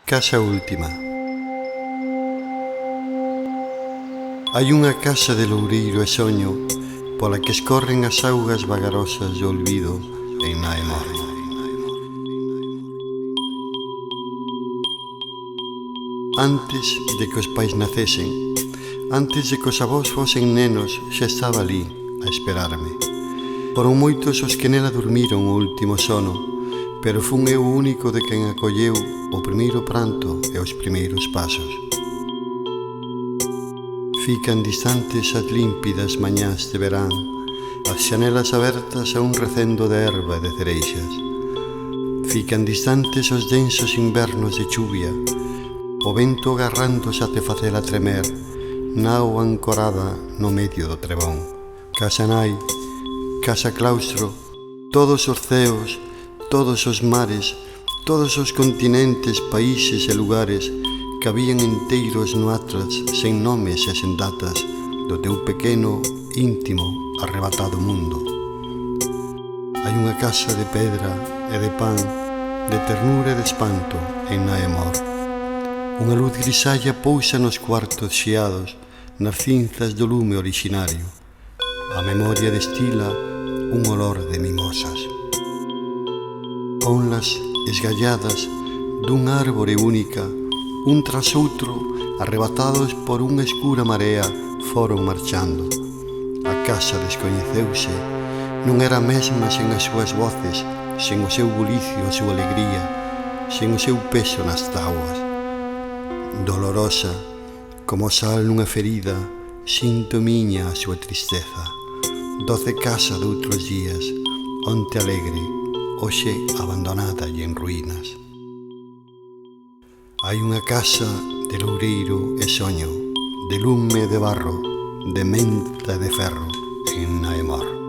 Casa última. Hai unha casa de loureiro e soño pola que escorren as augas vagarosas do olvido en Naemor. Antes de que os pais nacesen, antes de que os avós fosen nenos, xa estaba ali a esperarme. Foron moitos os que nela dormiron o último sono, pero fun eu o único de quen acolleu o primeiro pranto e os primeiros pasos. Fican distantes as límpidas mañás de verán, as xanelas abertas a un recendo de erva e de cereixas. Fican distantes os densos invernos de chuvia, o vento agarrándose até facela tremer, nao ancorada no medio do trebón. Casa nai, casa claustro, todos os ceos, todos os mares, todos os continentes, países e lugares cabían enteiros no atlas, sen nomes e sen datas, do teu pequeno, íntimo, arrebatado mundo. Hai unha casa de pedra e de pan, de ternura e de espanto en Naemor. Unha luz grisalla pousa nos cuartos xiados, nas cinzas do lume orixinario. A memoria destila un olor de mimosas. Onlas esgalladas dunha árbore única, un tras outro, arrebatados por unha escura marea, foron marchando. A casa descoñeceuse, non era a mesma sen as súas voces, sen o seu bulicio, a súa alegría, sen o seu peso nas táboas. Dolorosa, como sal nunha ferida, sinto miña a súa tristeza. Doce casa doutros días, onte alegre, hoxe abandonada e en ruínas. Hai unha casa de loureiro e soño, de lume e de barro, de menta e de ferro en Naemor.